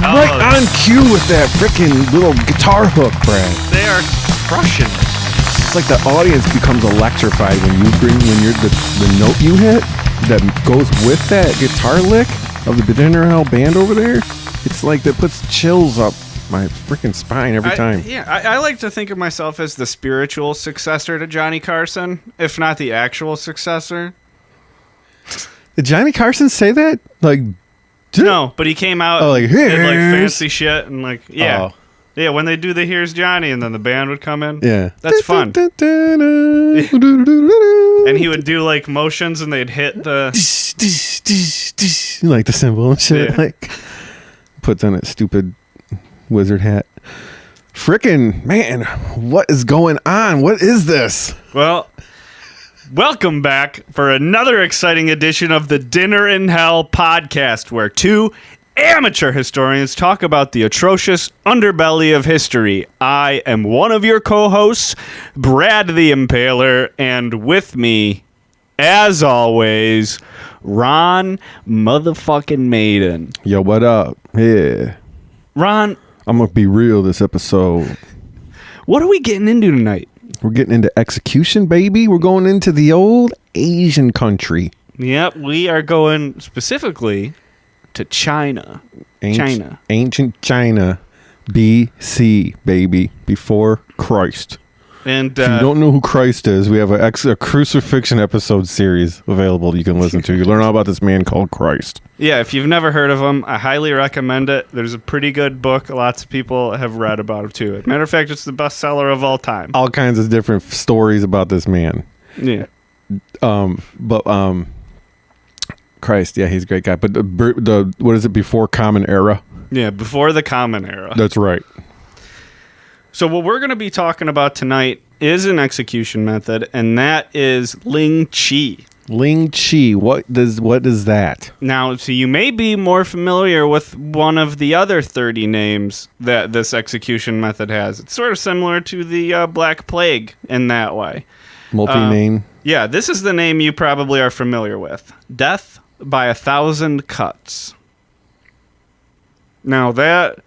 Right on cue with that freaking little guitar hook, Brad. They are crushing it. It's like the audience becomes electrified when you're the note you hit that goes with that guitar lick of the Beginner Hell band over there. It's like that puts chills up my freaking spine every time. I like to think of myself as the spiritual successor to Johnny Carson, if not the actual successor. Did Johnny Carson say that? Like, no, but he came out like, did like fancy shit and like, yeah. Yeah, when they do the Here's Johnny and then the band would come in. Yeah. That's fun. And he would do like motions and they'd hit the... like the symbol and shit. Yeah. Like, puts on that stupid wizard hat. Frickin' man, what is going on? What is this? Well... Welcome back for another exciting edition of the Dinner in Hell podcast, where two amateur historians talk about the atrocious underbelly of history. I am one of your co-hosts, Brad the Impaler, and with me, as always, Ron motherfucking Maiden. Yo, what up? Yeah. Ron, I'm gonna be real this episode. what are we getting into tonight? We're getting into execution, baby. We're going into the old Asian country. Yep, we are going specifically to China. Ancient China. BC, baby. Before Christ. And if you don't know who Christ is, we have a crucifixion episode series available you can listen to. You learn all about this man called Christ. Yeah, if you've never heard of him, I highly recommend it. There's a pretty good book. Lots of people have read about it, too. Matter of fact, it's the bestseller of all time. All kinds of different stories about this man. Yeah. But Christ, yeah, he's a great guy. But the what is it, before Common Era? Yeah, before the Common Era. That's right. So what we're going to be talking about tonight is an execution method, and that is Lingchi. Lingchi, what is that? Now, so you may be more familiar with one of the other 30 names that this execution method has. It's sort of similar to the Black Plague in that way. Multi-name? Yeah, this is the name you probably are familiar with. Death by 1,000 cuts. Now that...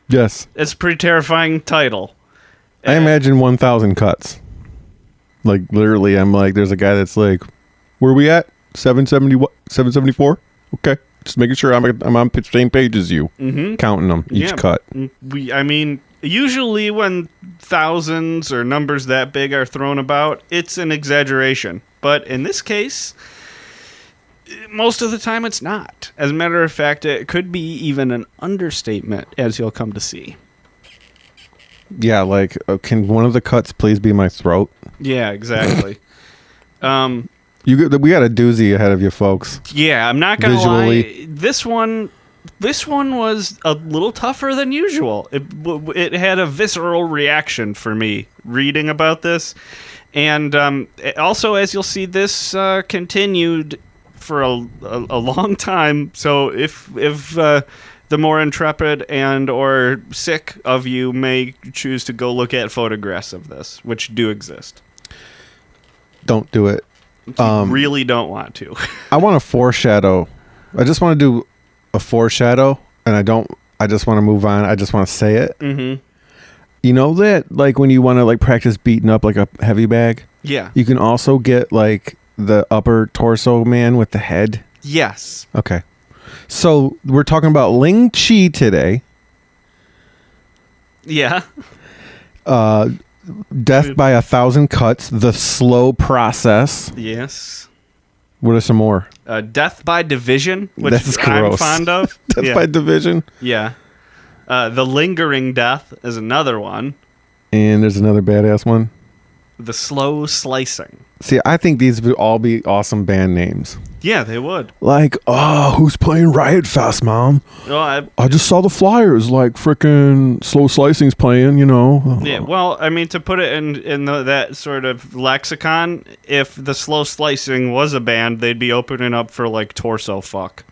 Yes. It's a pretty terrifying title. I imagine 1,000 cuts. Like, literally, I'm like, there's a guy that's like, where are we at? 774? Okay. Just making sure I'm on the same page as you. Mm-hmm. Counting them, each cut. Usually when thousands or numbers that big are thrown about, it's an exaggeration. But in this case, most of the time it's not. As a matter of fact, it could be even an understatement, as you'll come to see. Yeah, like, can one of the cuts please be my throat? Yeah, exactly. We got a doozy ahead of you, folks. Yeah, I'm not gonna lie. This one was a little tougher than usual. It had a visceral reaction for me reading about this, and also, as you'll see, this continued for a long time. So if the more intrepid and or sick of you may choose to go look at photographs of this, which do exist. Don't do it. You really don't want to. I want to foreshadow. I just want to do a foreshadow, and I just want to move on. I just want to say it. Mm-hmm. You know that, like, when you want to, like, practice beating up, like, a heavy bag? Yeah. You can also get, like, the upper torso man with the head? Yes. Okay. So, we're talking about Lingchi today. Yeah. Death by 1,000 cuts, the slow process. Yes. What are some more? Death by division, which That's I'm gross. fond of. Death by division? Yeah. The lingering death is another one. And there's another badass one. The slow slicing. See, I think these would all be awesome band names. Yeah, they would. Like, who's playing Riot Fest, Mom? Well, I just saw the flyers, like frickin' Slow Slicing's playing, you know. Yeah, well, I mean, to put it in that sort of lexicon, if the Slow Slicing was a band, they'd be opening up for, like, Torso Fuck.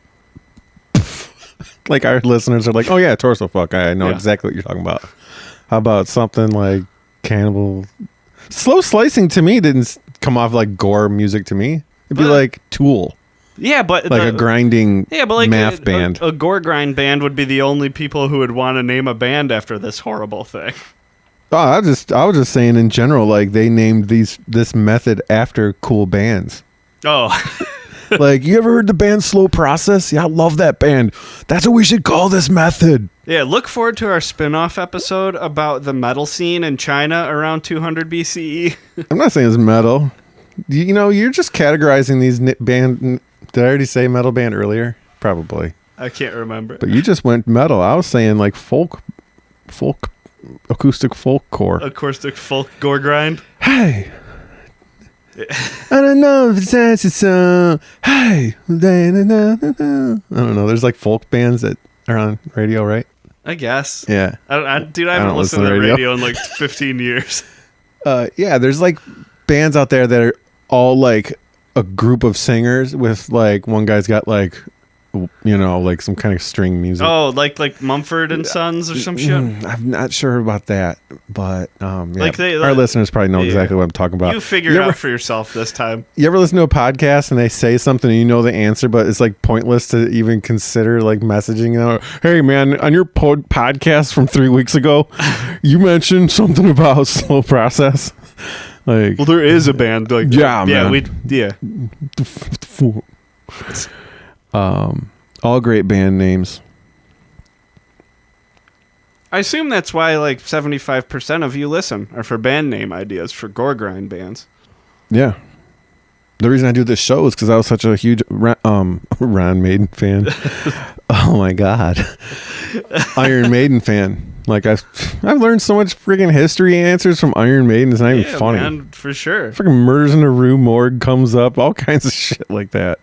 Like our listeners are like, oh yeah, torso fuck. I know Yeah. exactly what you're talking about. How about something like Cannibal? Slow Slicing to me didn't come off like gore music to me. It'd be But- like Tool, Yeah, but like a grinding but like math band. A gore grind band would be the only people who would want to name a band after this horrible thing. Oh, I was just saying in general, like they named this method after cool bands. Oh, Like, you ever heard the band Slow Process? Yeah, I love that band. That's what we should call this method. yeah. Look forward to our spin-off episode about the metal scene in China around 200 BCE. I'm not saying it's metal. You know, you're just categorizing these band. Did I already say metal band earlier? Probably. I can't remember. But you just went metal. I was saying like folk, acoustic folk core. Acoustic folk gore grind. Hey. I don't know if it's that's a song. Hey. I don't know. There's like folk bands that are on radio, right? I guess. Yeah. I haven't don't listened listen to to radio. radio in like 15 years. Yeah, there's like bands out there that are all like a group of singers with like one guy's got like, you know, like some kind of string music. Oh, like Mumford and Sons or some shit. I'm not sure about that, but yeah, Like our listeners probably know exactly what I'm talking about. You figure it out for yourself this time. You ever listen to a podcast and they say something and you know the answer, but it's like pointless to even consider like messaging them? Hey man, on your podcast from 3 weeks ago, you mentioned something about Slow Process. Like, Well, there is a band like Yeah, man. All great band names. I assume that's why like 75% of you listen are for band name ideas for gore grind bands. Yeah. The reason I do this show is because I was such a huge Ron Maiden fan. Oh my god, Iron Maiden fan. Like I've learned so much freaking history answers from Iron Maiden. It's not even funny. Man, for sure. Freaking Murders in the Rue Morgue comes up. All kinds of shit like that.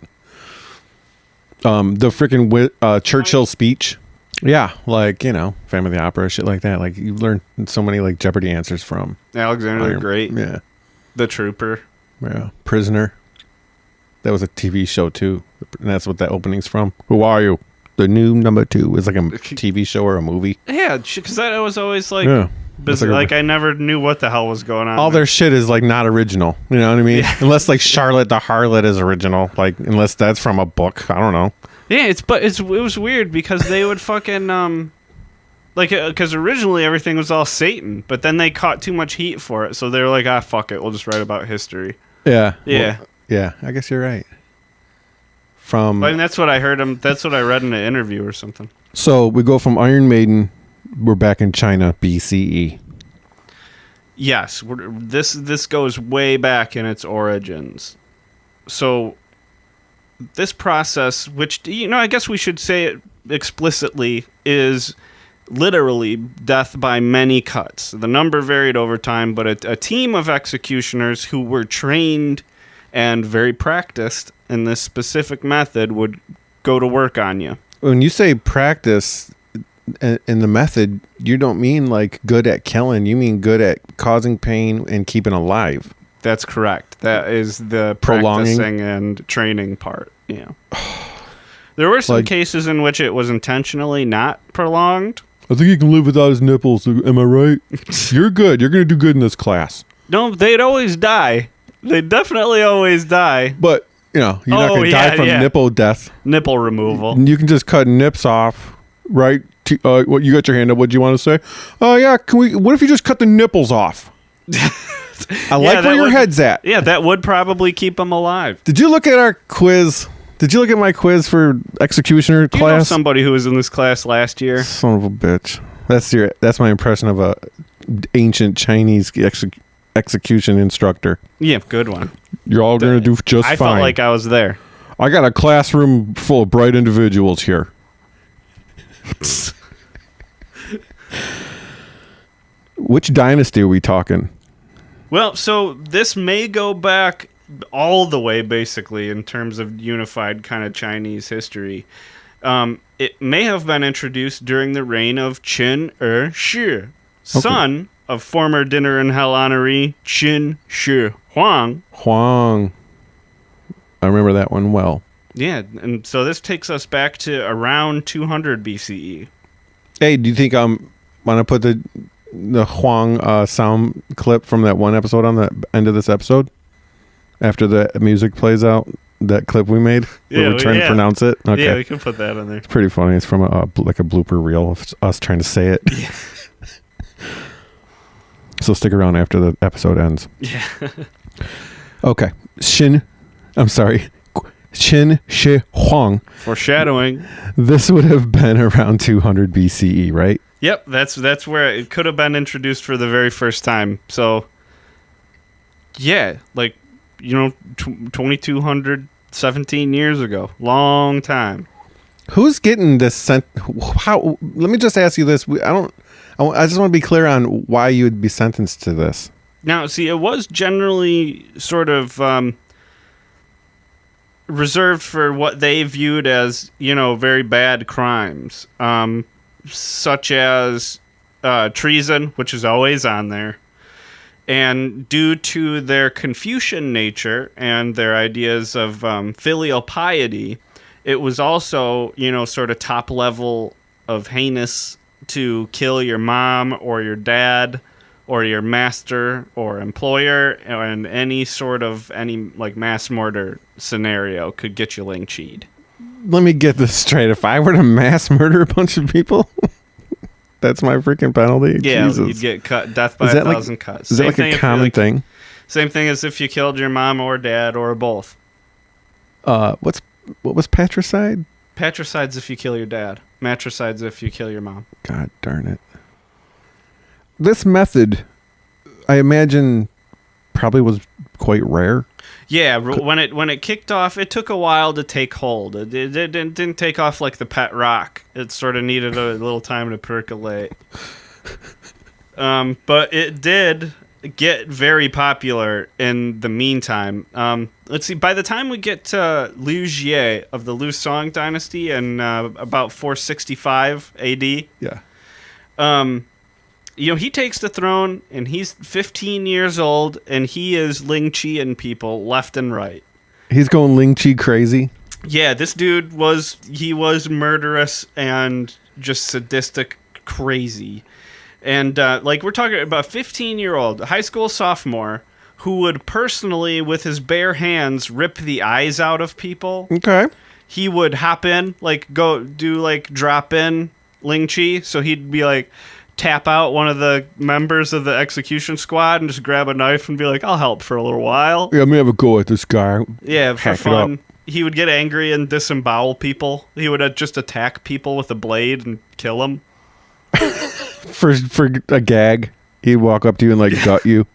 The freaking Churchill speech. Yeah, like, you know, Phantom of the Opera, shit like that. Like, you've learned so many, like, Jeopardy answers from Alexander the Great. Yeah. The Trooper. Yeah. Prisoner. That was a TV show, too. And that's what that opening's from. Who are you? The new number 2 is like a TV show or a movie. Yeah, because that was always like... Yeah. Busy, like I never knew what the hell was going on. All their shit is, like, not original. You know what I mean? Yeah. Unless, like, Charlotte the Harlot is original. Like, unless that's from a book. I don't know. Yeah, it was weird because they would fucking like because originally everything was all Satan, but then they caught too much heat for it, so they were like, ah, fuck it, we'll just write about history. Yeah. Yeah. Well, yeah, I guess you're right. From I mean, that's what I heard him. That's what I read in an interview or something. So we go from Iron Maiden. We're back in China, BCE. Yes, this goes way back in its origins. So this process, which, you know, I guess we should say it explicitly, is literally death by many cuts. The number varied over time, but a team of executioners who were trained and very practiced in this specific method would go to work on you. When you say practice in the method, you don't mean like good at killing. You mean good at causing pain and keeping alive. That's correct. That is the Prolonging. practicing and training part. Yeah. There were some cases in which it was intentionally not prolonged. I think he can live without his nipples. Am I right? You're good. You're going to do good in this class. No, they'd always die. They'd definitely always die. But, you know, you're not going to die from nipple death. Nipple removal. You can just cut nips off, right? What you got your hand up. What do you want to say? Oh, yeah. What if you just cut the nipples off? I like where your head's at. Yeah, that would probably keep them alive. Did you look at our quiz? Did you look at my quiz for executioner class? You know somebody who was in this class last year. Son of a bitch. That's my impression of a ancient Chinese execution instructor. Yeah, good one. You're all going to do just fine. I felt like I was there. I got a classroom full of bright individuals here. Which dynasty are we talking? Well, so this may go back all the way, basically, in terms of unified kind of Chinese history. It may have been introduced during the reign of Qin Shi, son of former Dinner in Hell honoree Qin Shi Huang. Huang. I remember that one well. Yeah, and so this takes us back to around 200 BCE. Hey, do you think I'm want to put the Huang sound clip from that one episode on the end of this episode after the music plays out? That clip we made where we're trying to pronounce it. Okay, yeah, we can put that on there. It's pretty funny. It's from like a blooper reel of us trying to say it. Yeah. So stick around after the episode ends. Yeah. Okay, Qin Shi Huang. Foreshadowing. This would have been around 200 BCE, right? Yep, that's where it could have been introduced for the very first time. So, yeah, like, 2217 years ago. Long time. Who's getting this how? Let me just ask you this. I just want to be clear on why you would be sentenced to this. Now, see, it was generally sort of reserved for what they viewed as, very bad crimes, such as treason, which is always on there. And due to their Confucian nature and their ideas of filial piety, it was also, sort of top level of heinous to kill your mom or your dad or your master or employer, and any mass murder scenario could get you Lingchi'd. Let me get this straight. If I were to mass murder a bunch of people, that's my freaking penalty? Yeah, Jesus. you'd get cut, death by 1,000 cuts. Is that like a common thing? Same thing as if you killed your mom or dad or both. What was patricide? Patricide's if you kill your dad. Matricide's if you kill your mom. God darn it. This method, I imagine, probably was quite rare. Yeah, when it kicked off, it took a while to take hold. It didn't take off like the pet rock. It sort of needed a little time to percolate. But it did get very popular in the meantime. Let's see, by the time we get to Liu Jie of the Liu Song dynasty in about 465 AD, yeah. He takes the throne, and he's 15 years old, and he is Lingchi and people left and right. He's going Lingchi crazy? Yeah, this dude was murderous and just sadistic crazy. And, we're talking about a 15-year-old, high school sophomore, who would personally, with his bare hands, rip the eyes out of people. Okay. He would hop in, drop in Lingchi, so he'd be tap out one of the members of the execution squad and just grab a knife and be like, I'll help for a little while. Yeah, let me have a go at this guy. Yeah, for fun. He would get angry and disembowel people. He would just attack people with a blade and kill them. For a gag, he'd walk up to you and gut you,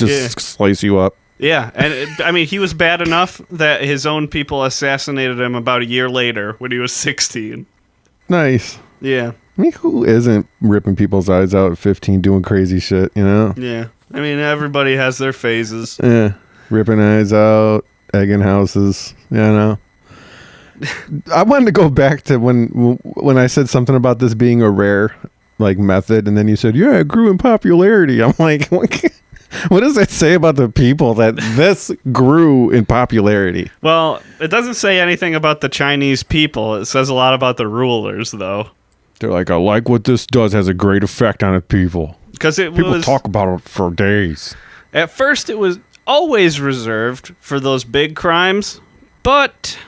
slice you up. Yeah, and he was bad enough that his own people assassinated him about a year later when he was 16. Nice. Yeah. Who isn't ripping people's eyes out at 15 doing crazy shit, Yeah. Everybody has their phases. Yeah. Ripping eyes out, egging houses, I wanted to go back to when I said something about this being a rare method, and then you said, yeah, it grew in popularity. I'm like, what does that say about the people that this grew in popularity? Well, it doesn't say anything about the Chinese people. It says a lot about the rulers, though. They're like, I like what this does, has a great effect on the people. Because people talk about it for days. At first, it was always reserved for those big crimes, but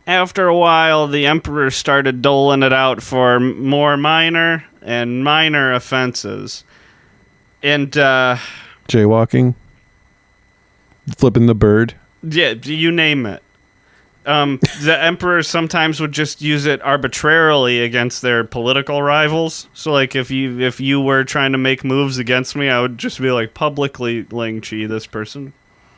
after a while, the emperor started doling it out for more minor and minor offenses. And, jaywalking? Flipping the bird? Yeah, you name it. The emperor sometimes would just use it arbitrarily against their political rivals. So, if you were trying to make moves against me, I would just be publicly Lingchi this person.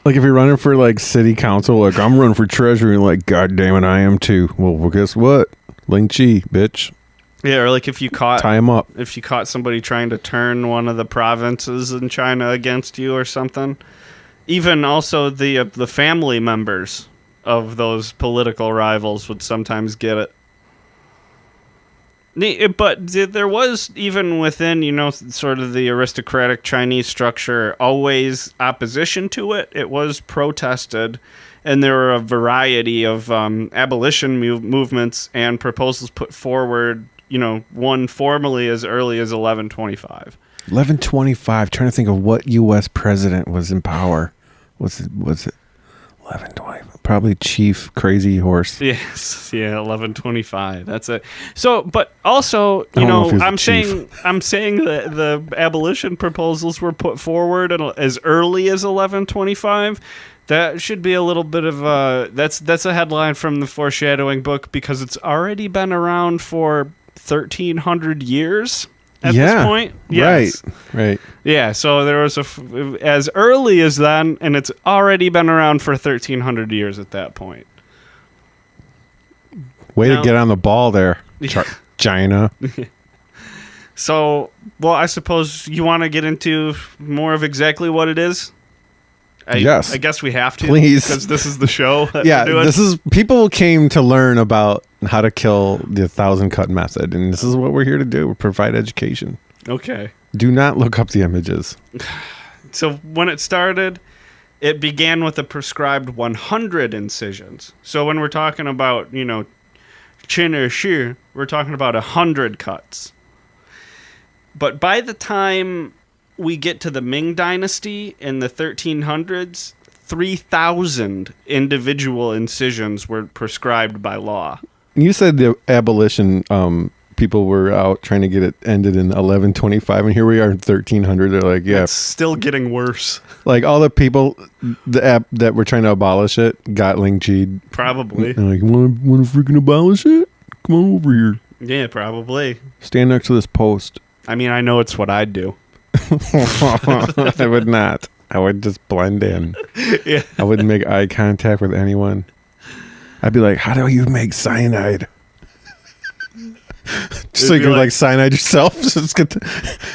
If you're running for city council, I'm running for treasury, and God damn it, I am too. Well, guess what? Lingchi, bitch. Yeah, or if you caught tie him up. If you caught somebody trying to turn one of the provinces in China against you or something. Even also the family members of those political rivals would sometimes get it. But there was, even within, sort of the aristocratic Chinese structure, always opposition to it. It was protested. and there were a variety of abolition movements and proposals put forward. One formally as early as 1125. 1125. Trying to think of what U.S. president was in power. Was it 1125? Probably Chief Crazy Horse. Yes, yeah, 1125. That's it. So, but also, I'm saying that the abolition proposals were put forward as early as 1125. That should be a little bit of that's a headline from the foreshadowing book, because it's already been around for 1,300 years at this point. Yes. Right. Yeah, so there was as early as then, and it's already been around for 1,300 years at that point. Way to get on the ball there, China. So, well, I suppose you want to get into more of exactly what it is? Yes. I guess we have to. Please. Because this is the show that yeah, we're doing. People came to learn about how to kill the 1,000-cut method, and this is what we're here to do. We provide education. Okay. Do not look up the images. So when it started, it began with a prescribed 100 incisions. So when we're talking about, chin or shi, we're talking about 100 cuts. But by the time we get to the Ming Dynasty in the 1300s, 3,000 individual incisions were prescribed by law. You said the abolition people were out trying to get it ended in 1125, and here we are in 1300. They're like, yeah. It's still getting worse. Like, all the people that were trying to abolish it got Lingchi. Probably. They're like, you want to freaking abolish it? Come on over here. Yeah, probably. Stand next to this post. I mean, I know it's what I'd do. I would not. I would just blend in. Yeah. I wouldn't make eye contact with anyone. I'd be like, how do you make cyanide? Just so you can like cyanide yourself.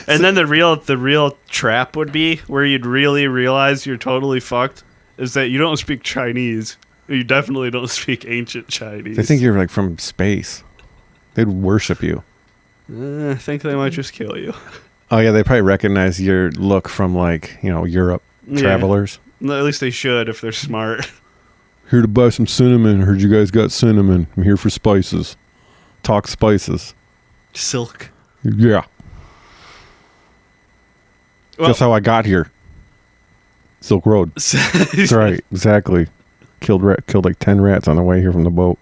And then the real trap would be where you'd really realize you're totally fucked is that you don't speak Chinese. You definitely don't speak ancient Chinese. They think you're like from space. They'd worship you. I think they might just kill you. Oh yeah, they probably recognize your look from like, Europe travelers. At least they should if they're smart. Here to buy some cinnamon. Heard you guys got cinnamon. I'm here for spices. Talk spices. Silk. Yeah. Well, that's how I got here. Silk Road. That's right. Exactly. Killed like 10 rats on the way here from the boat.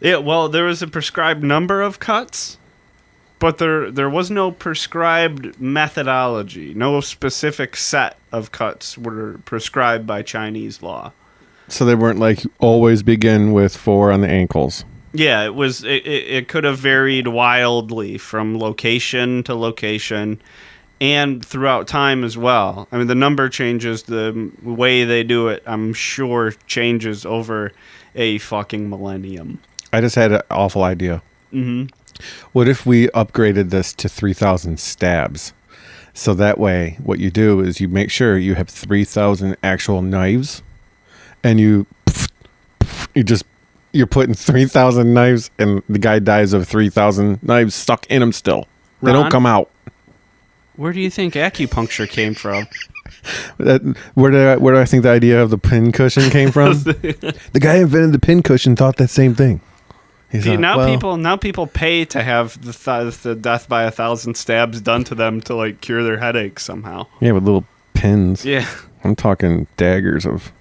Yeah, well, there was a prescribed number of cuts, but there was no prescribed methodology. No specific set of cuts were prescribed by Chinese law. So they weren't like always begin with 4 on the ankles. Yeah, it was. It could have varied wildly from location to location, and throughout time as well. I mean, the number changes, the way they do it, I'm sure, changes over a fucking millennium. I just had an awful idea. Mm-hmm. What if we upgraded this to 3,000 stabs? So that way, what you do is you make sure you have 3,000 actual knives, and you're putting 3,000 knives, and the guy dies of 3,000 knives stuck in him still. They don't come out. Where do you think acupuncture came from? Where do I think the idea of the pin cushion came from? The guy who invented the pin cushion thought that same thing. Now people pay to have the death by 1,000 stabs done to them to like cure their headaches somehow. Yeah, with little pins. Yeah, I'm talking daggers of.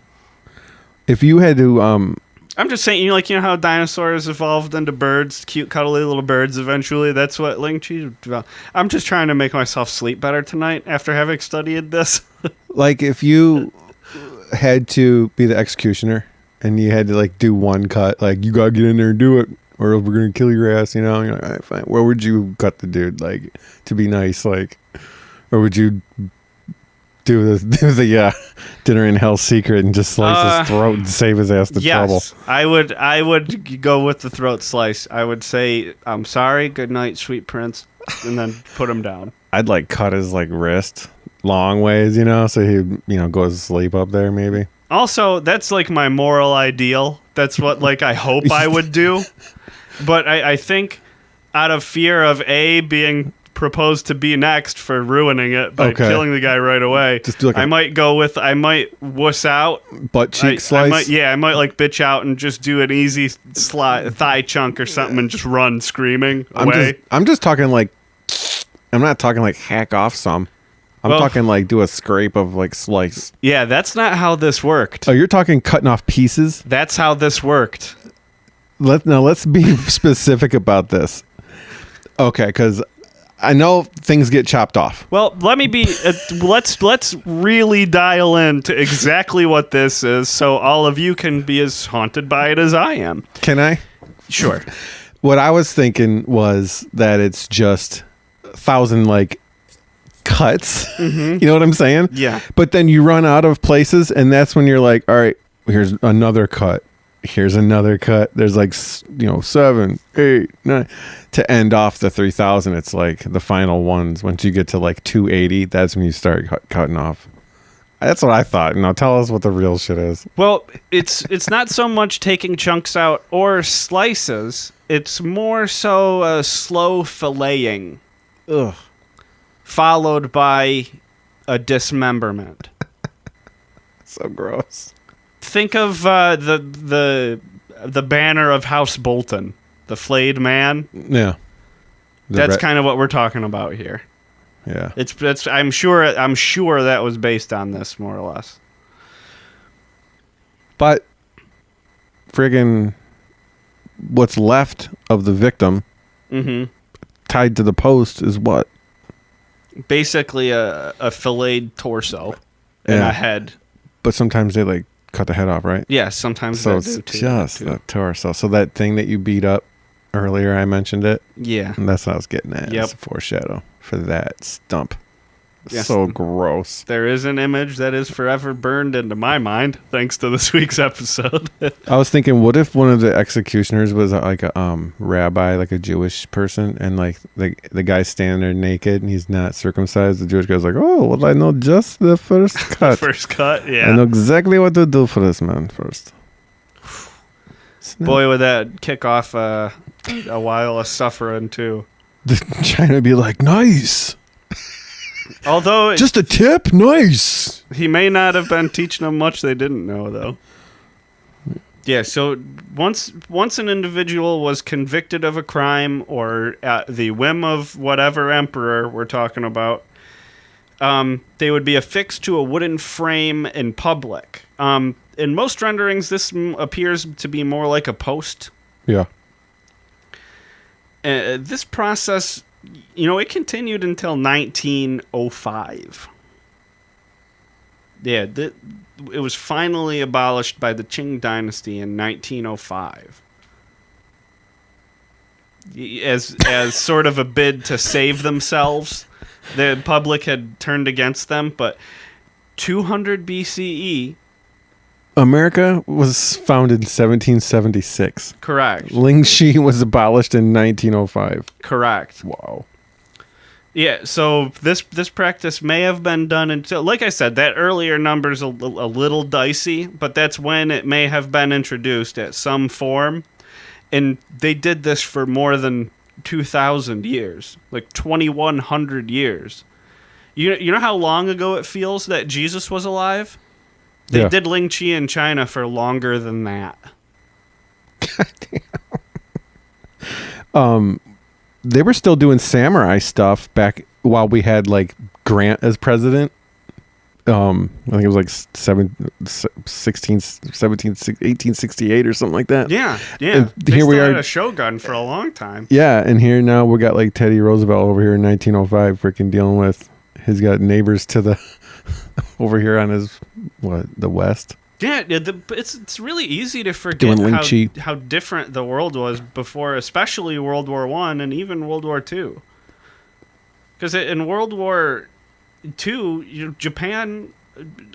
If you had to, I'm just saying, you know how dinosaurs evolved into birds, cute, cuddly little birds. Eventually, that's what Lingchi developed. I'm just trying to make myself sleep better tonight after having studied this. Like, if you had to be the executioner and you had to like do one cut, like you gotta get in there and do it, or else we're gonna kill your ass. And you're like, all right, fine. Where would you cut the dude, like, to be nice, like, or would you do the dinner in hell's secret and just slice his throat and save his ass the trouble? I would go with the throat slice. I would say, I'm sorry, good night, sweet prince, and then put him down. I'd like cut his like wrist long ways, so he goes to sleep up there maybe. Also, that's like my moral ideal. That's what like I hope I would do. But I think out of fear of being propose to be next for ruining it by killing the guy right away. Just do like I might wuss out. Butt cheek slice? I might like bitch out and just do an easy thigh chunk or something and just run screaming away. I'm just talking like, I'm not talking like hack off some. I'm talking like do a scrape of like slice. Yeah, that's not how this worked. Oh, you're talking cutting off pieces? That's how this worked. Let's be specific about this. Okay, because I know things get chopped off. Well, let me be. Let's really dial into exactly what this is, so all of you can be as haunted by it as I am. Can I? Sure. What I was thinking was that it's just 1,000 like cuts. Mm-hmm. You know what I'm saying? Yeah. But then you run out of places, and that's when you're like, all right, here's another cut. Here's another cut. There's like, 7, 8, 9 to end off the 3,000. It's like the final ones. Once you get to like 280, that's when you start cutting off. That's what I thought. Now tell us what the real shit is. Well, it's not so much taking chunks out or slices. It's more so a slow filleting. Ugh. Followed by a dismemberment. So gross. Think of the banner of House Bolton, the flayed man. Yeah, that's kind of what we're talking about here. Yeah, it's. I'm sure that was based on this more or less. But friggin', what's left of the victim tied to the post is what? Basically, a filleted torso and a head. But sometimes they like cut the head off, right? Yeah, sometimes so it's just the torso. So that thing that you beat up earlier, I mentioned it. Yeah, and that's what I was getting at. Yep. It's a foreshadow for that stump. Yes. So gross. There is an image that is forever burned into my mind thanks to this week's episode. I was thinking, what if one of the executioners was like a rabbi, like a Jewish person, and like the guy's standing there naked and he's not circumcised. The Jewish guy's like, oh, well, I know just the first cut. First cut, yeah. I know exactly what to do for this man first. Boy, would that kick off a while of suffering too. China would be like, nice. Although just a tip, nice. He may not have been teaching them much they didn't know, though. Yeah. So once an individual was convicted of a crime or at the whim of whatever emperor we're talking about, they would be affixed to a wooden frame in public. In most renderings, this appears to be more like a post. Yeah. This process, it continued until 1905. Yeah, it was finally abolished by the Qing dynasty in 1905. As sort of a bid to save themselves. The public had turned against them, but 200 BCE... America was founded in 1776. Correct. Lingchi was abolished in 1905. Correct. Wow. Yeah, so this practice may have been done until, like I said, that earlier number's a little dicey, but that's when it may have been introduced at some form. And they did this for more than 2,000 years, like 2,100 years. You know how long ago it feels that Jesus was alive? They did Lingchi in China for longer than that. God damn. They were still doing samurai stuff back while we had like Grant as president. I think it was like 1868 or something like that. Yeah. And they here still we are, had a shogun for a long time. Yeah, and here now we got like Teddy Roosevelt over here in 1905, freaking dealing with. He's got neighbors to the over here on his the west. Yeah, it's really easy to forget how different the world was before, especially World War I and even World War II. Because in World War II, Japan,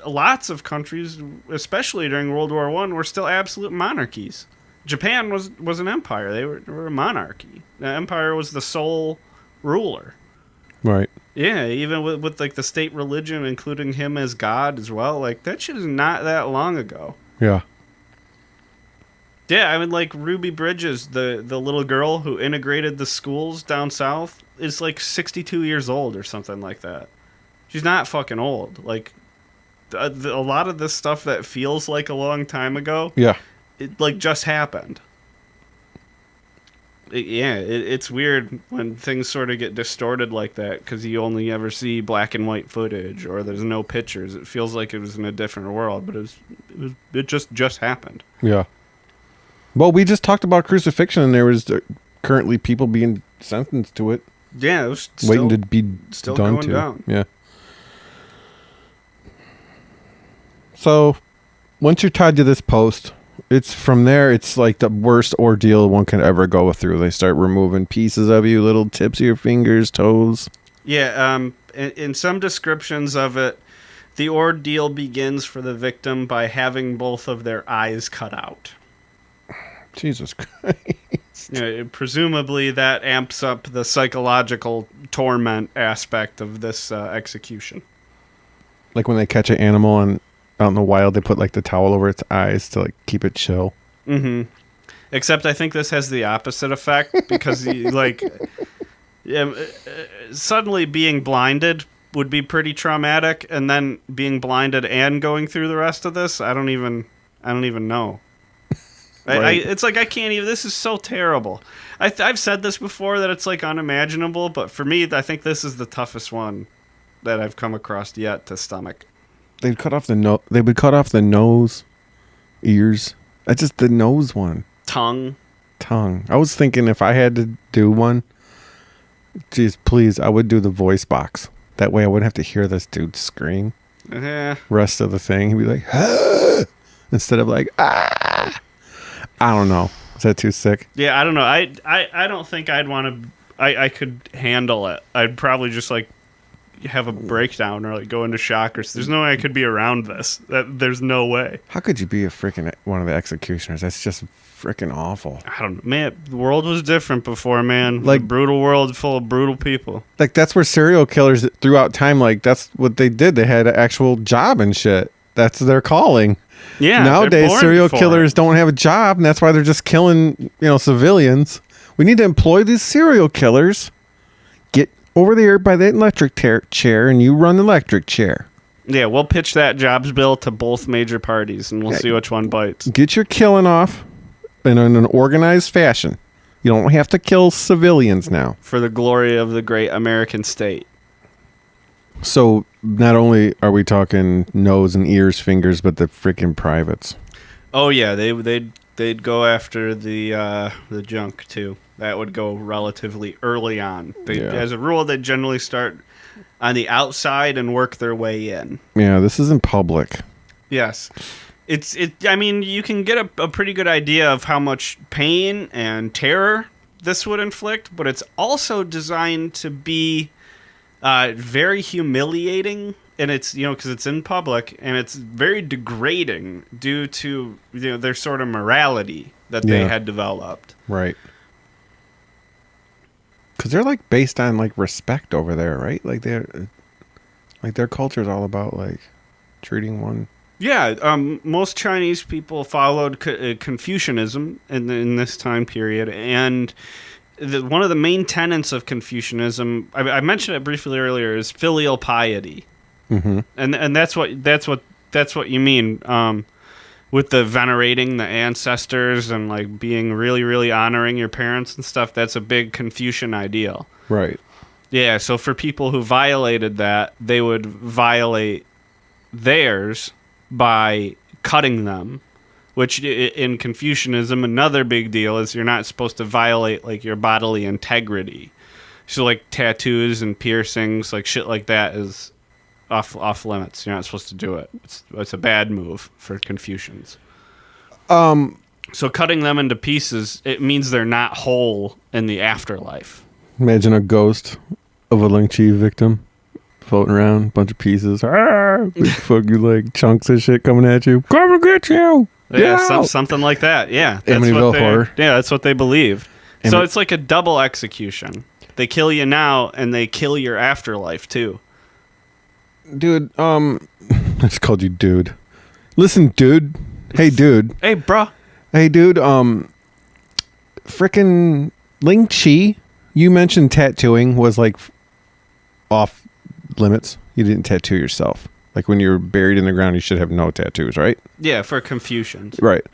lots of countries, especially during World War I, were still absolute monarchies. Japan was an empire. They were a monarchy. The empire was the sole ruler. Right. Yeah, even with like the state religion, including him as God as well. Like, that shit is not that long ago. Yeah. Yeah, I mean, like Ruby Bridges, the little girl who integrated the schools down south, is like 62 years old or something like that. She's not fucking old. Like a lot of this stuff that feels like a long time ago, Yeah. it like just happened. It's weird when things sort of get distorted like that because you only ever see black and white footage or there's no pictures. It feels like it was in a different world, but it just happened. Yeah. Well, we just talked about crucifixion, and there was currently people being sentenced to it, Yeah, it was waiting to be still done going to. down. Yeah. So, once you're tied to this post, it's from there. It's like the worst ordeal one can ever go through. They start removing pieces of you, little tips of your fingers, toes. Yeah. In some descriptions of it, the ordeal begins for the victim by having both of their eyes cut out. Jesus Christ. Presumably that amps up the psychological torment aspect of this execution. Like when they catch an animal out in the wild, they put like the towel over its eyes to like keep it chill. Mm-hmm. Except I think this has the opposite effect because suddenly being blinded would be pretty traumatic, and then being blinded and going through the rest of this, I don't even know. Right. It's like I can't even. This is so terrible. I've said this before that it's like unimaginable, but for me, I think this is the toughest one that I've come across yet to stomach. They'd cut off the nose. They would cut off the nose, ears. That's just the nose one. Tongue. I was thinking if I had to do one, geez, please, I would do the voice box. That way, I wouldn't have to hear this dude scream. Yeah. Rest of the thing, he'd be like, ah! Instead of like, ah. I don't know. Is that too sick? Yeah, I don't know. I don't think I'd want to. I could handle it. I'd probably just like have a breakdown or like go into shock. Or there's no way I could be around this. There's no way. How could you be a freaking one of the executioners? That's just freaking awful. I don't know, man. The world was different before, man. Like a brutal world full of brutal people. Like that's where serial killers throughout time. Like that's what they did. They had an actual job and shit. That's their calling. Yeah. Nowadays, serial killers don't have a job, and that's why they're just killing, civilians. We need to employ these serial killers. Get over there by that electric chair, and you run the electric chair. Yeah, we'll pitch that jobs bill to both major parties, and we'll see which one bites. Get your killing off in an organized fashion. You don't have to kill civilians now. For the glory of the great American state. So not only are we talking nose and ears, fingers, but the freaking privates. Oh yeah, they'd go after the junk too. That would go relatively early on. As a rule, they generally start on the outside and work their way in. Yeah, this is in public. Yes. I mean, you can get a pretty good idea of how much pain and terror this would inflict, but it's also designed to be very humiliating, and it's because it's in public, and it's very degrading due to their sort of morality that they had developed. Right. Because they're like based on like respect over there, right? Like their culture is all about like treating one. Yeah, most Chinese people followed Confucianism in this time period, and one of the main tenets of Confucianism, I mentioned it briefly earlier, is filial piety, and that's what you mean with the venerating the ancestors and like being really really honoring your parents and stuff. That's a big Confucian ideal, right? Yeah. So for people who violated that, they would violate theirs by cutting them, which in Confucianism, another big deal is you're not supposed to violate like your bodily integrity. So like tattoos and piercings, like shit like that is off limits. You're not supposed to do it. It's a bad move for Confucians. So cutting them into pieces, it means they're not whole in the afterlife. Imagine a ghost of a Lingchi victim floating around, bunch of pieces. Big fucking like chunks of shit coming at you. Come and get you. Yeah, something like that. Yeah, Amityville Horror. Yeah, that's what they believe. So it's like a double execution. They kill you now, and they kill your afterlife too. Dude, I just called you dude. Listen, dude. Hey, dude. Hey, bruh. Hey, dude. Frickin' Lingchi. You mentioned tattooing was like off limits. You didn't tattoo yourself. Like when you're buried in the ground, you should have no tattoos, right? Yeah, for Confucians. Right.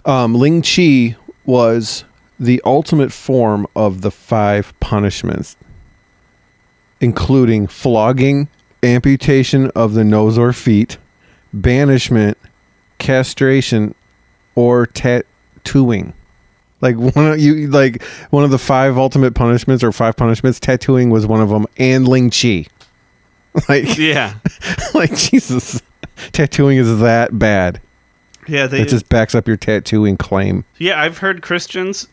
Lingchi was the ultimate form of the 5 punishments, including flogging, amputation of the nose or feet, banishment, castration, or tattooing. Like one of the 5 ultimate punishments or 5 punishments, tattooing was one of them, and Lingchi. Like, yeah, like Jesus, tattooing is that bad. Yeah, it just backs up your tattooing claim. Yeah, I've heard Christians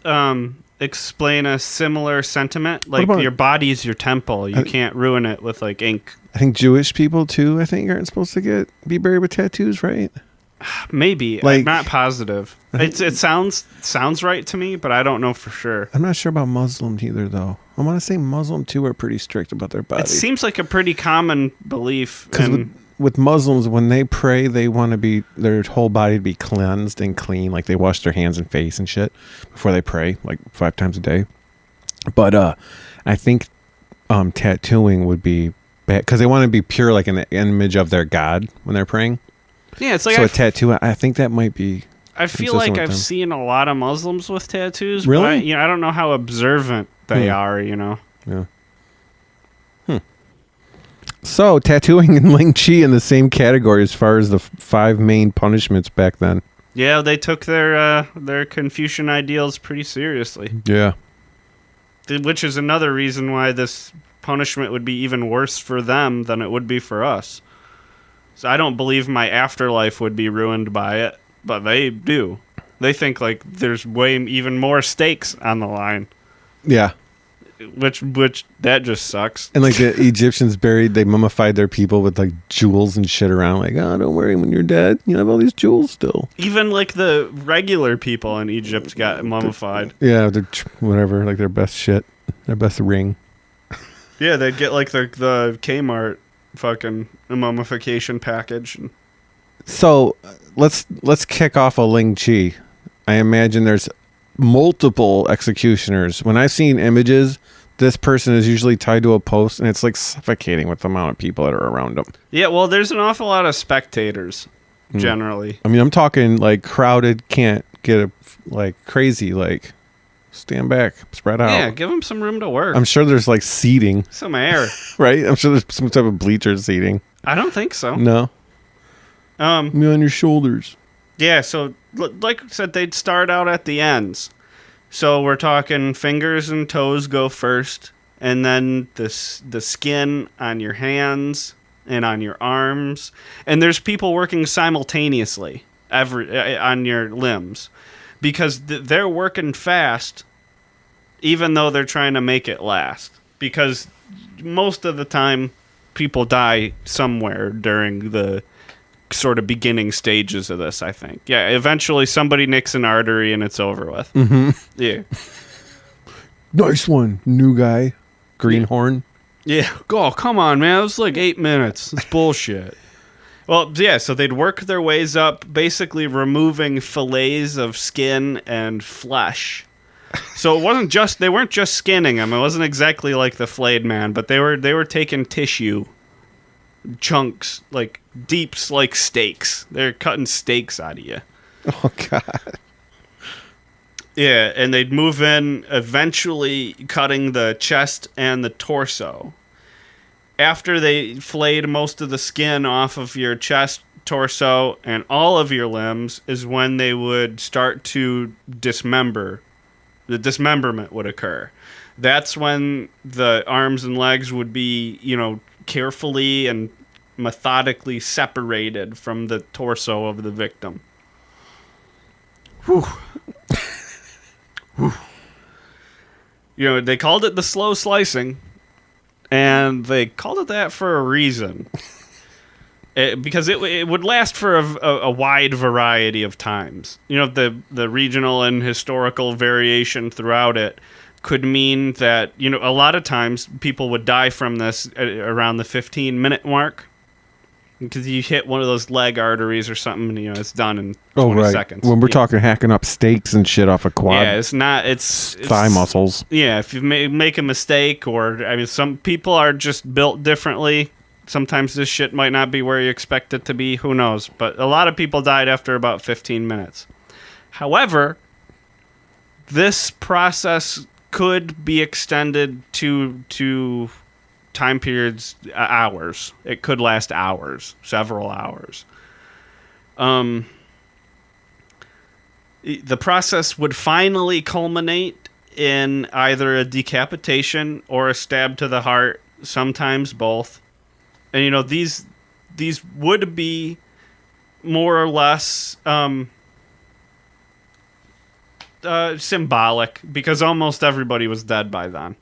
explain a similar sentiment. Like, your body is your temple. You can't ruin it with like ink. I think Jewish people too, aren't supposed to be buried with tattoos, right? Maybe. Like, I'm not positive. It sounds right to me, but I don't know for sure. I'm not sure about Muslims either, though. I want to say Muslim too are pretty strict about their body. It seems like a pretty common belief. Because with Muslims, when they pray, they want their whole body to be cleansed and clean. Like they wash their hands and face and shit before they pray, like 5 times a day. But I think tattooing would be bad because they want to be pure, like an image of their God when they're praying. Yeah, it's like a tattoo. I think that might be. I feel like I've seen a lot of Muslims with tattoos. Really? But I don't know how observant they are. Yeah. So tattooing and Lingchi in the same category as far as the 5 main punishments back then. Yeah, they took their Confucian ideals pretty seriously. Yeah. Which is another reason why this punishment would be even worse for them than it would be for us. So I don't believe my afterlife would be ruined by it, but they do. They think like there's even more stakes on the line. Yeah. Which that just sucks. And like the Egyptians they mummified their people with like jewels and shit around. Like, oh, don't worry, when you're dead, you have all these jewels still. Even like the regular people in Egypt got mummified. Yeah, whatever, like their best shit, their best ring. Yeah, they'd get like the Kmart fucking mummification package. So let's kick off a Lingchi. I imagine there's multiple executioners. When I've seen images, this person is usually tied to a post, and it's like suffocating with the amount of people that are around them. Yeah, well, there's an awful lot of spectators generally. I mean, I'm talking like crowded, can't get crazy, like stand back, spread out. Yeah, give them some room to work. I'm sure there's like seating, some air, right? I'm sure there's some type of bleacher seating. I don't think so. No. Me on your shoulders. Yeah, so like I said, they'd start out at the ends. So we're talking fingers and toes go first, and then the skin on your hands and on your arms. And there's people working simultaneously on your limbs because they're working fast, even though they're trying to make it last. Because most of the time, people die somewhere during the sort of beginning stages of this, I think. Yeah, eventually somebody nicks an artery and it's over with. Mm-hmm. Yeah. Nice one, new guy. Greenhorn. Yeah. Oh, come on, man. It was like 8 minutes. It's bullshit. Well, yeah, so they'd work their ways up, basically removing fillets of skin and flesh. So they weren't just skinning them. It wasn't exactly like the flayed man, but they were taking tissue chunks, like deep, like steaks. They're cutting steaks out of you. Oh God. Yeah, and they'd move in, eventually cutting the chest and the torso. After they flayed most of the skin off of your chest, torso, and all of your limbs is when they would start to dismember. The dismemberment would occur. That's when the arms and legs would be, carefully and methodically separated from the torso of the victim. Whew. Whew. They called it the slow slicing, and they called it that for a reason. Because it would last for a wide variety of times. The regional and historical variation throughout it could mean that, a lot of times people would die from this around the 15-minute mark. because you hit one of those leg arteries or something, and it's done in 20 Oh, right. seconds. When we're talking hacking up steaks and shit off a quad. Yeah, it's thigh muscles. Yeah, if you make a mistake, or some people are just built differently. Sometimes this shit might not be where you expect it to be. Who knows? But a lot of people died after about 15 minutes. However, this process could be extended to time periods, hours. It could last hours, several hours. The process would finally culminate in either a decapitation or a stab to the heart, sometimes both. And these would be more or less symbolic, because almost everybody was dead by then.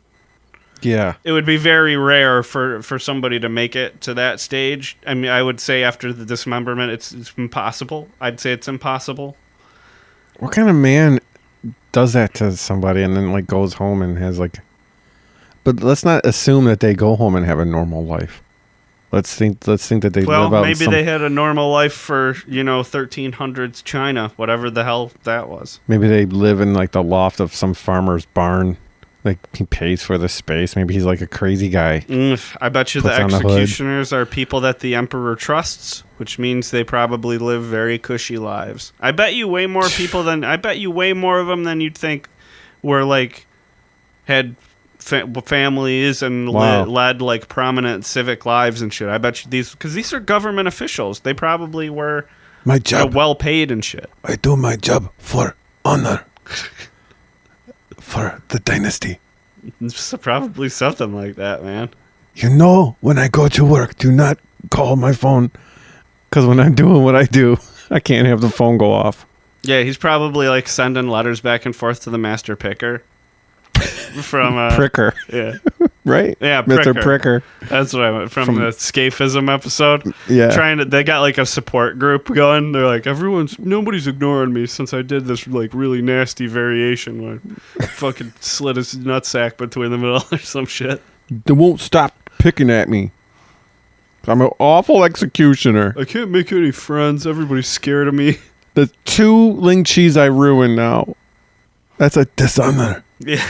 Yeah. It would be very rare for somebody to make it to that stage. I mean, I would say after the dismemberment, it's impossible. I'd say it's impossible. What kind of man does that to somebody and then goes home and has But let's not assume that they go home and have a normal life. Let's think that they live out. Maybe they had a normal life for 1300s China, whatever the hell that was. Maybe they live in the loft of some farmer's barn. He pays for the space. Maybe he's a crazy guy. I bet you the executioners are people that the emperor trusts, which means they probably live very cushy lives. I bet you way more of them than you'd think were had families and led prominent civic lives and shit. I bet you these are government officials. They probably were my job, well paid and shit. I do my job for honor. For the dynasty. It's probably something like that, man. When I go to work, do not call my phone, because when I'm doing what I do, I can't have the phone go off. Yeah, he's probably sending letters back and forth to the master picker. From Pricker. Yeah. Right? Yeah, Mr. Pricker. That's what I meant from the Scaphism episode. Yeah. They got a support group going. They're nobody's ignoring me since I did this really nasty variation where I fucking slit his nutsack between the middle or some shit. They won't stop picking at me. I'm an awful executioner. I can't make any friends. Everybody's scared of me. The 2 Lingchis I ruined now. That's a dishonor. Yeah.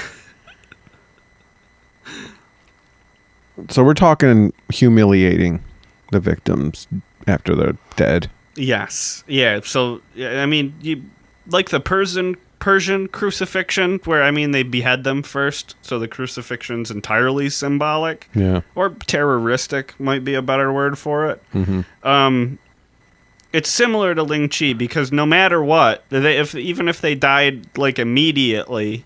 So we're talking humiliating the victims after they're dead. Yes. Yeah. So, I mean, the Persian crucifixion, where, they behead them first. So the crucifixion's entirely symbolic. Yeah. Or terroristic might be a better word for it. Mm-hmm. It's similar to Lingchi, because no matter what, even if they died immediately,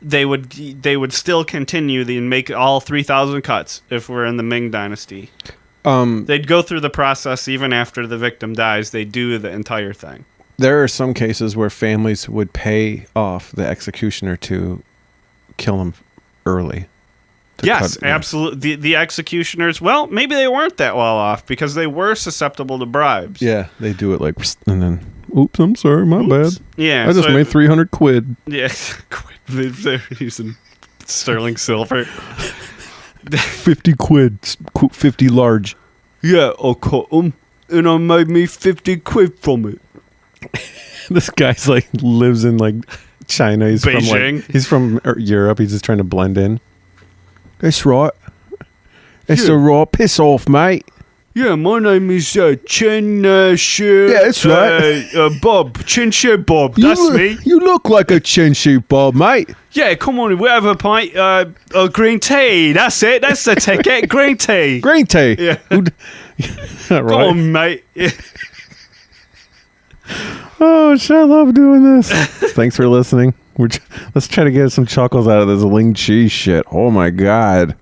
they would still continue and make all 3,000 cuts if we're in the Ming Dynasty. They'd go through the process even after the victim dies. They do the entire thing. There are some cases where families would pay off the executioner to kill him early. Yes, absolutely. The executioners, well, maybe they weren't that well off because they were susceptible to bribes. Yeah, they do it and then, oops, I'm sorry, my bad. Yeah. I just made 300 quid. Yeah, they're using sterling silver. 50 quid, 50 large. Yeah, I cut them, and I made me 50 quid from it. This guy's lives in China. He's Beijing. He's from Europe. He's just trying to blend in. That's right. That's the right. Piss off, mate. Yeah, my name is Chen Shi. Yeah, that's right. Bob. Chen Shi Bob. That's me. You look like a Chen Shi Bob, mate. Yeah, come on. We have a pint. Green tea. That's it. That's the ticket. Green tea. Green tea. Yeah. Right. Come on, mate. Yeah. Oh, shit, I love doing this. Thanks for listening. Let's try to get some chuckles out of this Lingchi shit. Oh, my God.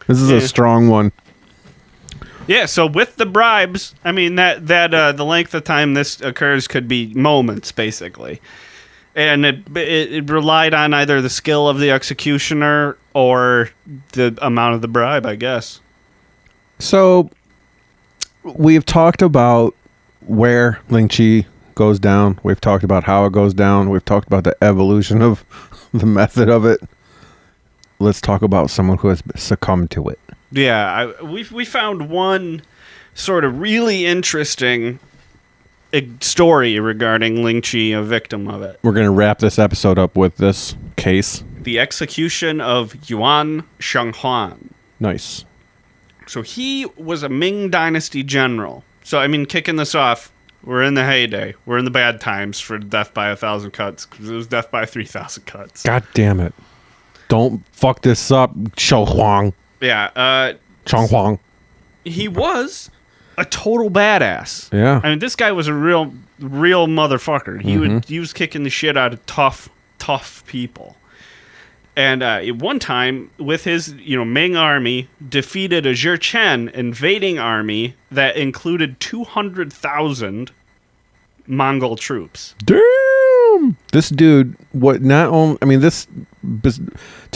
This is a strong one. Yeah, so with the bribes, the length of time this occurs could be moments, basically. And it relied on either the skill of the executioner or the amount of the bribe, I guess. So, we've talked about where Lingchi goes down. We've talked about how it goes down. We've talked about the evolution of the method of it. Let's talk about someone who has succumbed to it. Yeah, we found one sort of really interesting story regarding Lingchi, a victim of it. We're going to wrap this episode up with this case. The execution of Yuan Chonghuan. Nice. So he was a Ming Dynasty general. So, I mean, kicking this off, we're in the heyday. We're in the bad times for death by 1,000 cuts, because it was death by 3,000 cuts. God damn it. Don't fuck this up, Chonghuan. Yeah. Chonghuan. He was a total badass. Yeah. I mean, this guy was a real motherfucker. He was kicking the shit out of tough people. And at one time, with his Ming army, defeated a Jurchen invading army that included 200,000 Mongol troops. Damn! This dude, to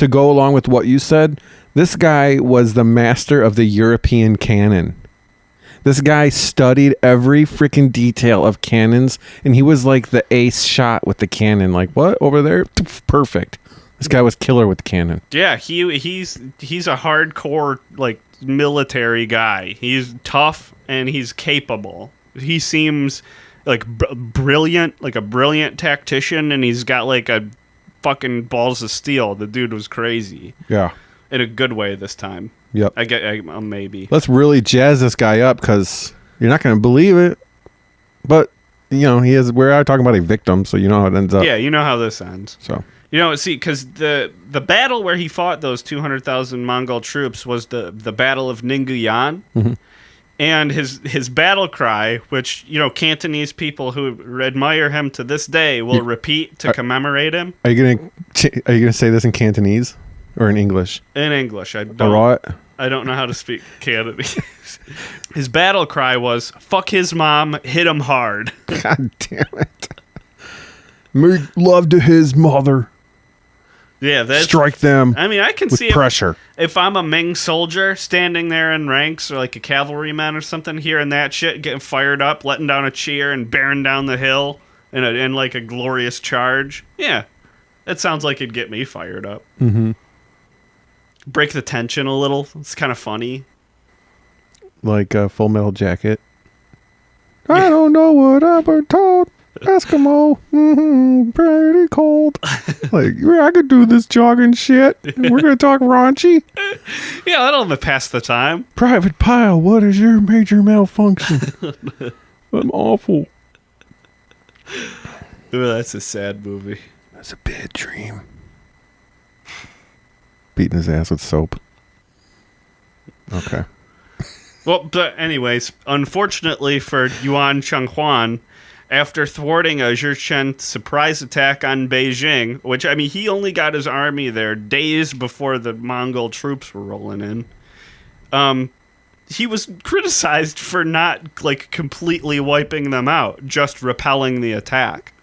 go along with what you said, this guy was the master of the European cannon. This guy studied every freaking detail of cannons, and he was like the ace shot with the cannon. Like, what? Over there? Perfect. This guy was killer with the cannon. Yeah, he's a hardcore like military guy. He's tough and he's capable. He seems like brilliant, like a brilliant tactician, and he's got like a fucking balls of steel. The dude was crazy. Yeah, in a good way this time. Yep. Maybe. Let's really jazz this guy up, because you're not going to believe it, but we're talking about a victim, so you know how it ends up. Yeah, you know how this ends. So. See, because the battle where he fought those 200,000 Mongol troops was the Battle of Ningguyan. Mm-hmm. And his battle cry, which, Cantonese people who admire him to this day will repeat to commemorate him. Are you gonna say this in Cantonese or in English? In English. I don't know how to speak Cantonese. His battle cry was, "Fuck his mom, hit him hard." God damn it. Make love to his mother. Yeah, strike them. I mean, I can see pressure. If I'm a Ming soldier standing there in ranks, or like a cavalryman or something, hearing that shit, getting fired up, letting down a cheer, and bearing down the hill in like a glorious charge. Yeah, that sounds like it'd get me fired up. Mm-hmm. Break the tension a little. It's kind of funny. Like a Full Metal Jacket. I don't know what I've been told. Eskimo, pretty cold. Like, I could do this jogging shit. We're gonna talk raunchy. Yeah, that'll pass the time. Private Pile, what is your major malfunction? I'm awful. Ooh, that's a sad movie. That's a bad dream. Beating his ass with soap. Okay. Well, but anyways, unfortunately for Yuan Chonghuan, after thwarting a Jurchen surprise attack on Beijing, which, I mean, he only got his army there days before the Mongol troops were rolling in, he was criticized for not, like, completely wiping them out, just repelling the attack.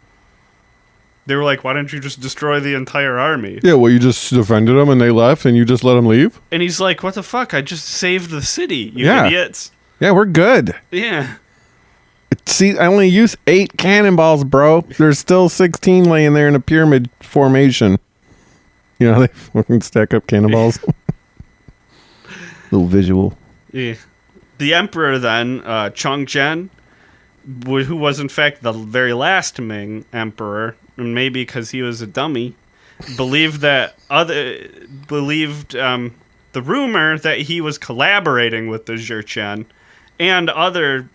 They were like, why don't you just destroy the entire army? Yeah, well, you just defended them and they left and you just let them leave? And he's like, what the fuck? I just saved the city, you idiots. Yeah, we're good. Yeah. See, I only used 8 cannonballs, bro. There's still 16 laying there in a pyramid formation. You know, they fucking stack up cannonballs. Little visual. Yeah. The emperor then, Chongzhen, who was in fact the very last Ming emperor, and maybe because he was a dummy, believed the rumor that he was collaborating with the Jurchen and other,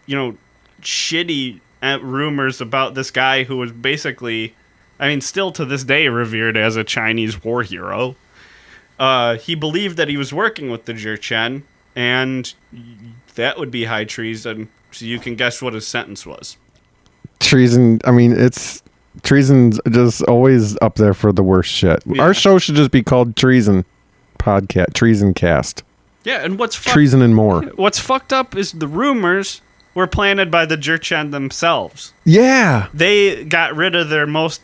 shitty rumors about this guy who was basically, I mean, still to this day revered as a Chinese war hero. He believed that he was working with the Jurchen, and that would be high treason. So you can guess what his sentence was. Treason. I mean, treason's just always up there for the worst shit. Yeah. Our show should just be called Treason Podcast, Treason Cast. Yeah, and treason and more. What's fucked up is the rumors were planted by the Jurchen themselves. Yeah. They got rid of their most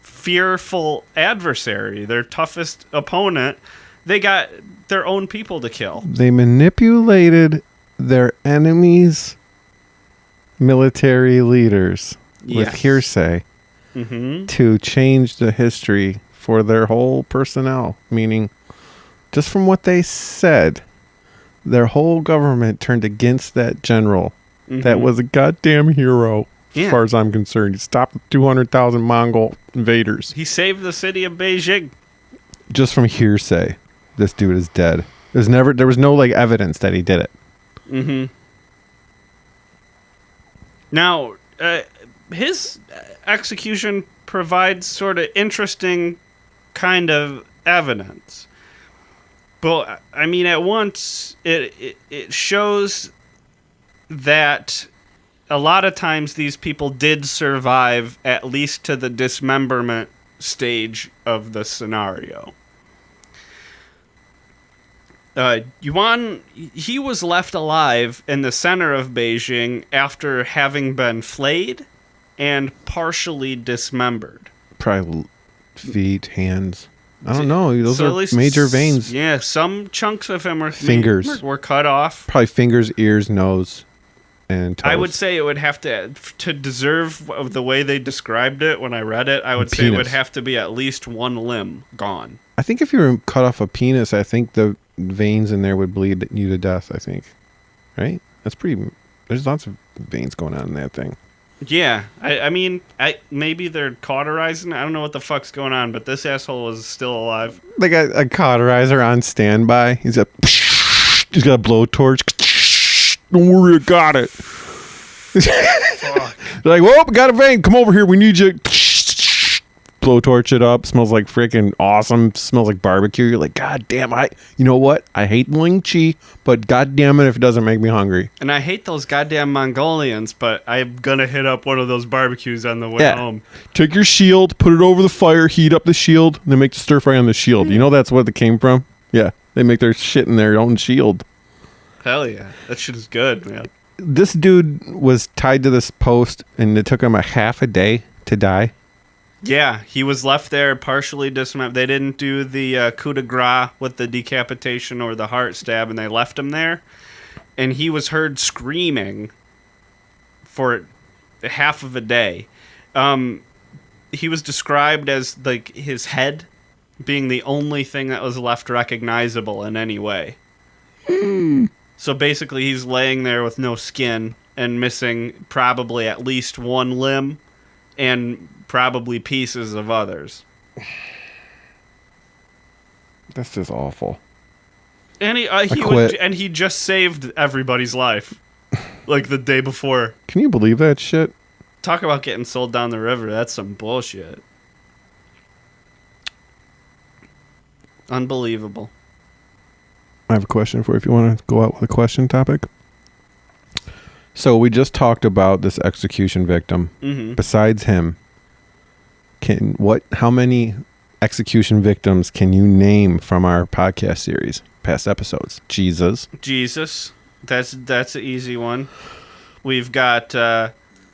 fearful adversary, their toughest opponent. They got their own people to kill. They manipulated their enemies' military leaders with hearsay to change the history for their whole personnel, meaning just from what they said, their whole government turned against that general. That was a goddamn hero, as far as I'm concerned. He stopped 200,000 Mongol invaders. He saved the city of Beijing. Just from hearsay, this dude is dead. There was no like evidence that he did it. Now, his execution provides sort of interesting kind of evidence. But, I mean, at once, it shows that a lot of times these people did survive at least to the dismemberment stage of the scenario. Yuan, he was left alive in the center of Beijing after having been flayed and partially dismembered. Probably feet, hands. I don't know. Those are major veins. Yeah, some chunks of him fingers were cut off. Probably fingers, ears, nose, and toes. I would say it would have to deserve the way they described it when I read it. I would say it would have to be at least one limb gone. I think if you were cut off a penis, I think the veins in there would bleed you to death, I think. Right? That's pretty... There's lots of veins going on in that thing. Yeah. I mean, maybe they're cauterizing. I don't know what the fuck's going on, but this asshole was still alive. They got a cauterizer on standby. He's got a blowtorch. Don't worry, I got it. Fuck. They're like, well, we got a vein. Come over here. We need you. Blowtorch it up. Smells like freaking awesome. Smells like barbecue. You're like, God damn, you know what? I hate Lingchi, but God damn it if it doesn't make me hungry. And I hate those goddamn Mongolians, but I'm gonna hit up one of those barbecues on the way home. Take your shield, put it over the fire, heat up the shield, and then make the stir fry on the shield. You know that's what it came from? Yeah. They make their shit in their own shield. Hell yeah. That shit is good, man. This dude was tied to this post, and it took him a half a day to die. Yeah, he was left there partially dismembered. They didn't do the coup de grace with the decapitation or the heart stab, and they left him there. And he was heard screaming for half of a day. He was described as like his head being the only thing that was left recognizable in any way. So basically, he's laying there with no skin and missing probably at least one limb and probably pieces of others. That's just awful. And he just saved everybody's life, like the day before. Can you believe that shit? Talk about getting sold down the river. That's some bullshit. Unbelievable. I have a question for you if you want to go out with a question topic. So we just talked about this execution victim. Mm-hmm. Besides him, how many execution victims can you name from our podcast series, past episodes? Jesus. That's an easy one. We've got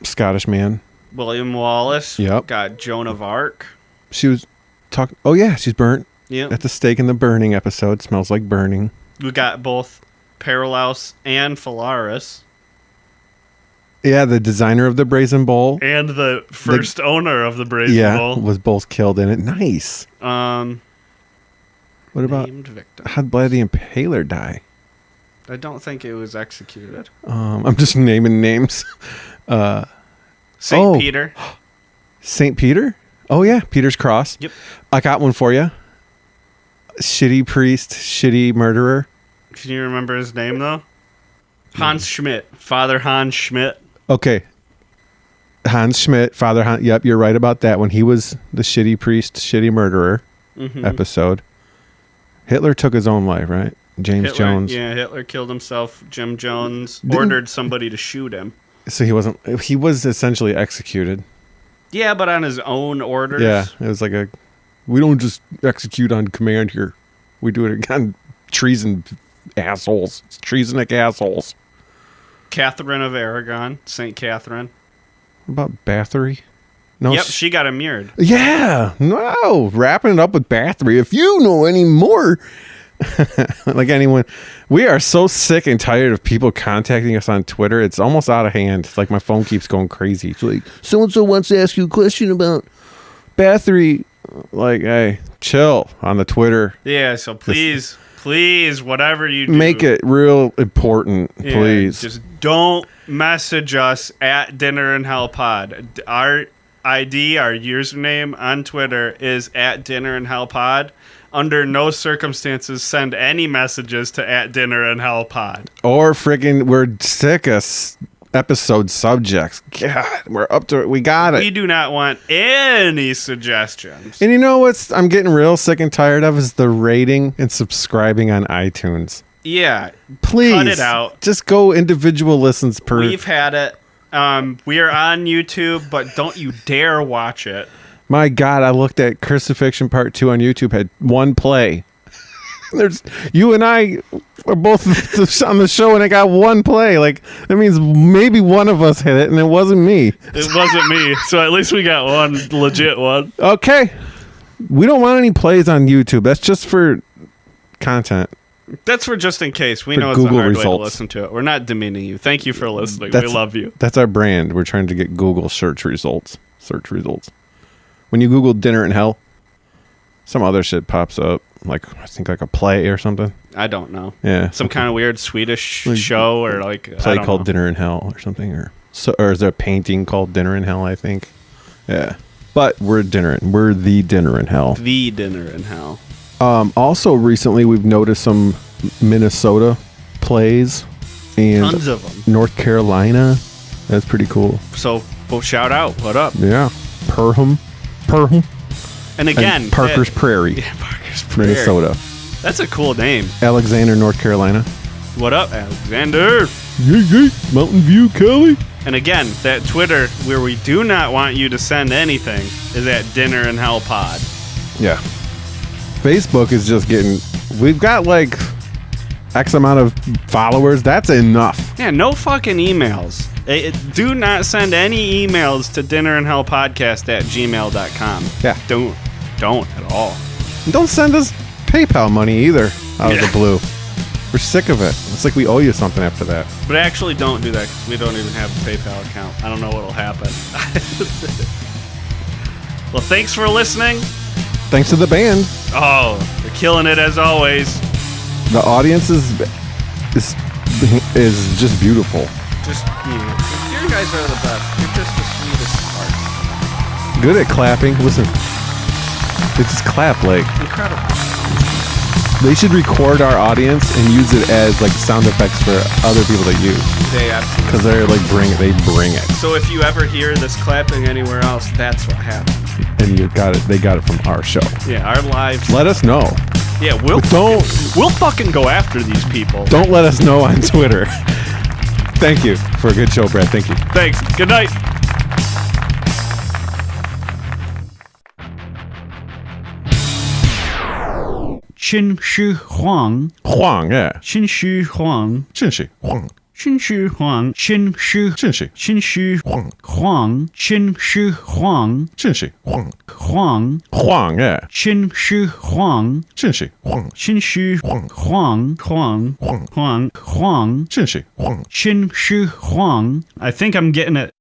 Scottish man. William Wallace. Yep. Got Joan of Arc. She was talking. Oh yeah, she's burnt. Yeah. At the stake in the burning episode. Smells like burning. We got both Paralaus and Phalaris. Yeah, the designer of the Brazen Bowl. And the first owner of the Brazen Bowl. Was both killed in it. Nice. What about how'd Vlad the Impaler die? I don't think it was executed. I'm just naming names. St. Peter. St. Peter? Oh, yeah. Peter's Cross. Yep. I got one for you. Shitty priest, shitty murderer. Can you remember his name, though? Hans Schmidt. Father Hans Schmidt. Okay. Hans Schmidt, Father Hans. Yep, you're right about that one. He was the shitty priest, shitty murderer episode. Hitler took his own life, right? James Jones. Yeah, Hitler killed himself. Jim Jones ordered somebody to shoot him. So he was essentially executed. Yeah, but on his own orders. Yeah, it was like we don't just execute on command here. We do it on treason assholes. It's treasonic assholes. Catherine of Aragon, St. Catherine. What about Bathory? No, yep, she got immured. Yeah, no, wrapping it up with Bathory. If you know any more, like anyone, we are so sick and tired of people contacting us on Twitter. It's almost out of hand. It's like my phone keeps going crazy. It's like, so-and-so wants to ask you a question about Bathory. Like, hey, chill on the Twitter. Yeah, so please Please, whatever you do. Make it real important, please. Just don't message us at Dinner in Hell Pod. Our ID, our username on Twitter is at Dinner in Hell Pod. Under no circumstances send any messages to at Dinner in Hell Pod. Or friggin' we're sick of episode subjects. God, we're up to it. We got it. We do not want any suggestions. And you know what's I'm getting real sick and tired of is the rating and subscribing on iTunes. Yeah. Please. Cut it out. Just go individual listens per. We've had it. We are on YouTube, but don't you dare watch it. My God, I looked at Crucifixion Part 2 on YouTube, had 1 play. There's you and I are both on the show, and I got 1 play. Like that means maybe one of us hit it, and it wasn't me. It wasn't me. So at least we got one legit one. Okay, we don't want any plays on YouTube. That's just for content. That's for just in case. We For know it's Google a hard way to results. listen to it. We're not demeaning you. Thank you for listening. We love you. That's our brand. We're trying to get Google search results. When you Google Dinner in Hell, some other shit pops up. Like I think like a play or something. I don't know. Yeah, some kind of weird Swedish show or like play called Dinner in Hell or something, or is there a painting called Dinner in Hell? I think. Yeah, but we're the Dinner in Hell. The Dinner in Hell. Also, recently we've noticed some Minnesota plays and tons of them. North Carolina. That's pretty cool. So, well, shout out. What up? Yeah, Perham. And again, and Parker's Prairie. Yeah, Parker's Prairie. Minnesota. That's a cool name. Alexander, North Carolina. What up, Alexander? Yay. Mountain View, Kelly. And again, that Twitter where we do not want you to send anything is at Dinner in Hell Pod. Yeah. Facebook is just getting. We've got like X amount of followers. That's enough. Yeah, no fucking emails. Do not send any emails to dinnerandhellpodcast@gmail.com. Yeah. Don't at all. And don't send us PayPal money either out of the blue. We're sick of it. It's like we owe you something after that. But actually don't do that because we don't even have a PayPal account. I don't know what'll happen. Well, thanks for listening. Thanks to the band. Oh, they're killing it as always. The audience is just beautiful. Just you guys are the best. You're just the sweetest heart. Good at clapping. Listen, they just clap like Incredible. They should record our audience and use it as like sound effects for other people to use. They absolutely. Because they're like they bring it. So if you ever hear this clapping anywhere else, that's what happened. And you got it. They got it from our show. Yeah, our lives. Let us know. Yeah, we'll fucking go after these people. Don't let us know on Twitter. Thank you for a good show, Brad. Thank you. Thanks. Good night. Qin Shi Huang. Huang, yeah. Qin Shi Huang. Qin Shi Huang. Qin Shi Huang. Qin Shi. Qin Shi. Qin Shi Huang. Huang. Qin Shi Huang. Qin Shi Huang. Huang. Huang, yeah. Qin Shi Huang. Qin Shi Huang. Qin Shi Huang. Huang. Huang. Huang. Huang. Huang. Qin Shi Huang. Qin Shi Huang. I think I'm getting it.